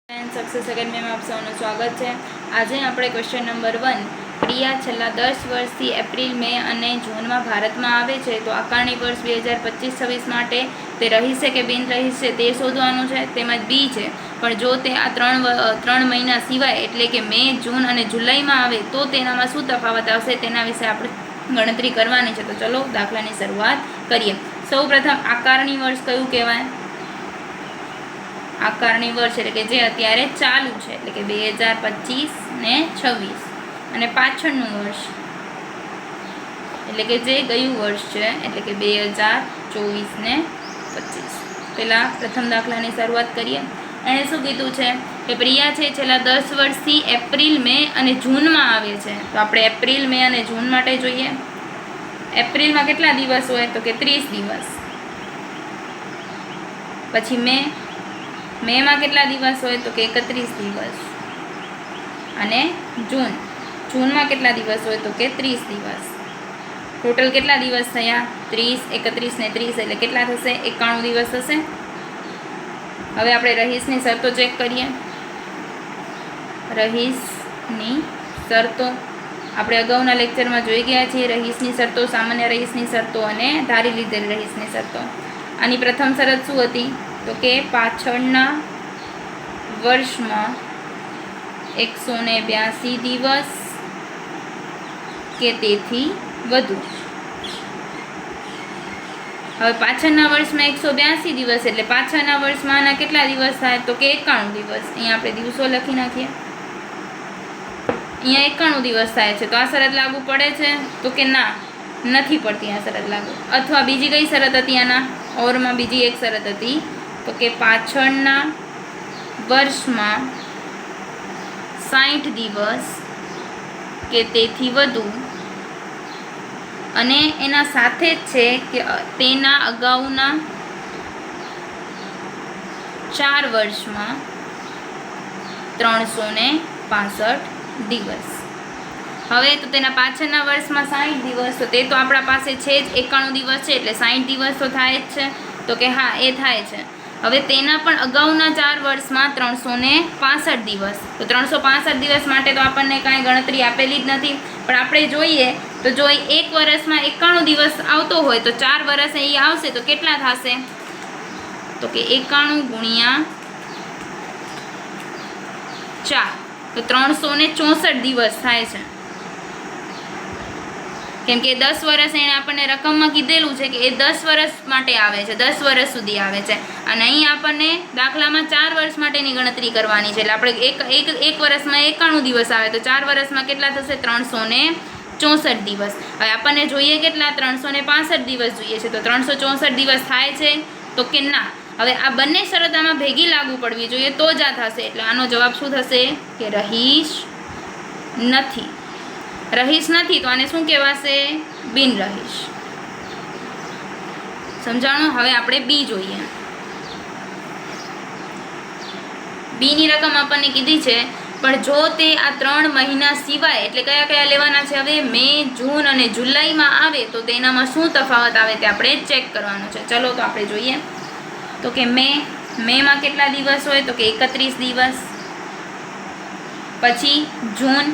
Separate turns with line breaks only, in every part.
Success academy में आप सबનું સ્વાગત છે। આજે આપણે ક્વેશ્ચન નંબર 1 પ્રિયા છેલ્લા 10 વર્ષથી એપ્રિલ મે અને જૂનમાં ભારતમાં આવે છે તો આકારણી વર્ષ 2025-26 માટે તે રહી છે કે બિન રહી છે તે શોધવાનું છે। તેમજ બી છે પણ જો તે આ ત્રણ મહિના સિવાય એટલે કે મે, જૂન અને જુલાઈમાં આવે તો તેનામાં શું તફાવત આવશે તેના વિશે આપણે ગણતરી કરવાની છે। તો ચલો દાખલાની શરૂઆત કરીએ। સૌપ્રથમ આકારણી વર્ષ કયું કહેવાય? આકારણી વર્ષ એટલે કે જે અત્યારે ચાલુ છે એટલે કે 2025 ને 26 અને પાછળનું વર્ષ એટલે કે જે ગયું વર્ષ છે એટલે કે 2024 ને 25। પહેલાં પ્રથમ દાખલાની શરૂઆત કરીએ। એણે શું કીધું છે કે પ્રિયા છે છેલ્લા 10 વર્ષથી એપ્રિલ, મે અને જૂનમાં આવે છે। તો આપણે એપ્રિલ, મે અને જૂન માટે જોઈએ। એપ્રિલમાં કેટલા દિવસ હોય તો કે 30 દિવસ। પછી મેમાં કેટલા દિવસ હોય તો કે 31 દિવસ અને જૂનમાં કેટલા દિવસ હોય તો કે 30 દિવસ। ટોટલ કેટલા દિવસ થયા? 30, 31 ને 30 એટલે કેટલા થશે? 91 દિવસ થશે। હવે આપણે રહીશની શરતો ચેક કરીએ। રહીશની શરતો આપણે અગાઉના લેક્ચરમાં જોઈ ગયા છીએ। રહીશની શરતો, સામાન્ય રહીશની શરતો અને ધારી લીધેલ રહીશની શરતો। આની પ્રથમ શરત શું હતી તો કે પાછળના વર્ષમાં 182 દિવસ કે તેથી વધુ। હવે પાછળના વર્ષમાં 182 દિવસ એટલે પાછળના વર્ષમાં આના કેટલા દિવસ થાય તો કે 91 દિવસ। અહીંયા આપણે દિવસો લખી નાખીએ। અહીંયા 91 દિવસ થાય છે તો આ શરત લાગુ પડે છે તો કે ના, નથી પડતી આ શરત લાગુ। અથવા બીજી કઈ શરત હતી આના ઓરમાં? બીજી એક શરત હતી તો કે પાછળના વર્ષમાં 60 દિવસ કે તેથી વધુ અને એના સાથે જ છે કે તેના અગાઉના 4 વર્ષમાં 365 દિવસ। હવે તો તેના પાછળના વર્ષમાં 60 દિવસ તો તે તો આપણા પાસે છે જ 91 દિવસ છે એટલે 60 દિવસ તો થાય જ છે તો કે હા એ થાય છે। હવે તેના પણ અગાઉના 4 વર્ષમાં 365 દિવસ તો 365 દિવસ માટે તો આપણને કાંઈ ગણતરી આપેલી જ નથી પણ આપણે જોઈએ તો જો એક વર્ષમાં 91 દિવસ આવતો હોય તો 4 વર્ષ એ આવશે તો કેટલા થશે તો કે 91 ગુણ્યા 4 તો 364 દિવસ થાય છે। કેમ કે 10 વર્ષ એણે આપણને રકમમાં કીધેલું છે કે એ 10 વર્ષ માટે આવે છે, 10 વર્ષ સુધી આવે છે અને અહીં આપણને દાખલામાં 4 વર્ષ માટેની ગણતરી કરવાની છે એટલે આપણે એક વર્ષમાં 91 દિવસ આવે તો 4 વર્ષમાં કેટલા થશે? 364 દિવસ। હવે આપણને જોઈએ કેટલા? 365 દિવસ જોઈએ છે તો 364 દિવસ થાય છે તો કે ના। હવે આ બંને શરત આમાં ભેગી લાગુ પડવી જોઈએ તો જ આ થશે એટલે આનો જવાબ શું થશે કે રહીશ નથી। રહીશ નથી તો આને શું કહેવાશે? બિન રહીશ। સમજાણું? હવે આપણે બી જોઈએ। બીની રકમ આપણને કીધી છે પણ જો તે આ 3 મહિના સિવાય એટલે કયા કયા લેવાના છે? હવે મે, જૂન અને જુલાઈમાં આવે તો તેનામાં શું તફાવત આવે તે આપણે ચેક કરવાનું છે। ચલો તો આપણે જોઈએ તો કે મેમાં કેટલા દિવસ હોય તો કે 31 દિવસ। પછી જૂન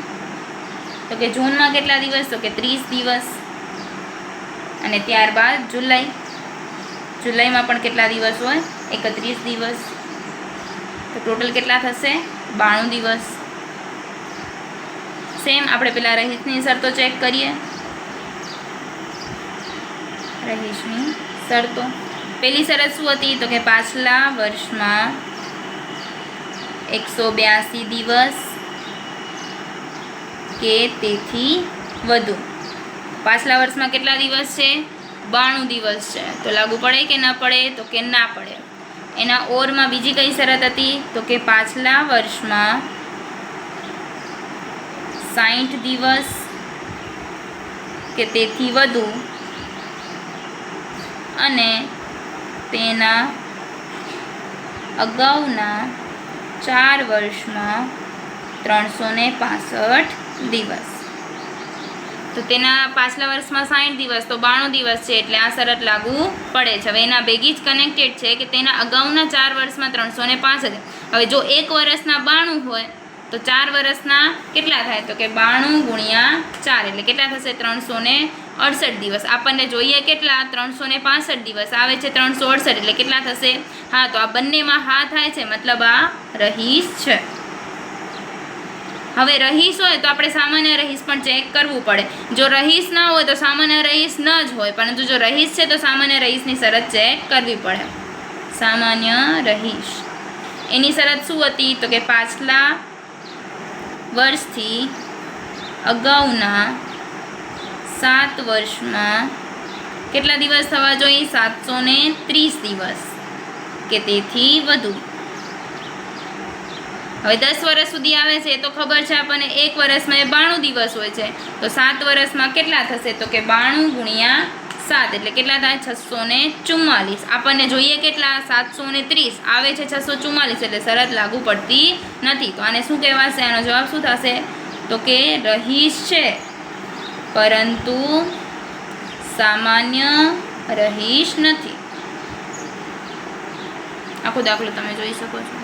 તો કે જૂનમાં કેટલા દિવસ તો કે 30 દિવસ અને ત્યારબાદ જુલાઈમાં પણ કેટલા દિવસ હોય? 31 દિવસ તો ટોટલ કેટલા થશે? 92 દિવસ। સેમ આપણે પેલા રહીશની શરતો ચેક કરીએ। રહીશની શરતો પહેલી શરત શું હતી તો કે પાછલા વર્ષમાં 182 દિવસ કે તેથી વધુ। પાછલા વર્ષમાં કેટલા દિવસ છે? 92 દિવસ છે તો લાગુ પડે કે ના પડે તો કે ના પડે। એના ઓરમાં બીજી કઈ શરત હતી તો કે પાછલા વર્ષમાં 60 દિવસ કે તેથી વધુ અને તેના અગાઉના 4 વર્ષમાં 365 દિવસ। તો તેના પાછલા વર્ષમાં 60 દિવસ તો 92 દિવસ છે, એટલે આ શરત લાગુ પડે છે. હવે એના ભેગી જ કનેક્ટેડ છે કે તેના અગાઉના 4 વર્ષમાં 365. હવે જો 1 વર્ષના 92 હોય તો 4 વર્ષના કેટલા થાય? તો કે 92 ગુણ્યા 4 એટલે કેટલા થશે? 368 દિવસ. આપણને જોઈએ કેટલા? 365 દિવસ આવે છે 368 એટલે કેટલા થશે? હા, તો આ બંનેમાં હા થાય છે, મતલબ આ રહીશ છે. હવે રહીશ હોય તો આપણે સામાન્ય રહીશ પણ ચેક કરવું પડે. જો રહીશ ના હોય તો સામાન્ય રહીશ ન જ હોય, પરંતુ જો રહીશ છે તો સામાન્ય રહીશની શરત ચેક કરવી પડે. સામાન્ય રહીશ એની શરત શું હતી? તો કે પાછલા વર્ષથી અગાઉના 7 વર્ષમાં કેટલા દિવસ થવા જોઈએ? 730 દિવસ કે તેથી વધુ. હવે 10 વર્ષ સુધી આવે છે તો ખબર છે આપણને 1 વર્ષમાં 92 દિવસ હોય છે, તો 7 વર્ષમાં કેટલા થશે? તો કે 92 ગુણ્યા 7 એટલે કેટલા થાય? 644. આપણને જોઈએ કેટલા? 730 આવે છે 644 એટલે શરત લાગુ પડતી નથી. તો આને શું કહેવાશે? આનો જવાબ શું થશે? તો કે રહીશ છે પરંતુ સામાન્ય રહીશ નથી. આખો દાખલો તમે જોઈ શકો છો.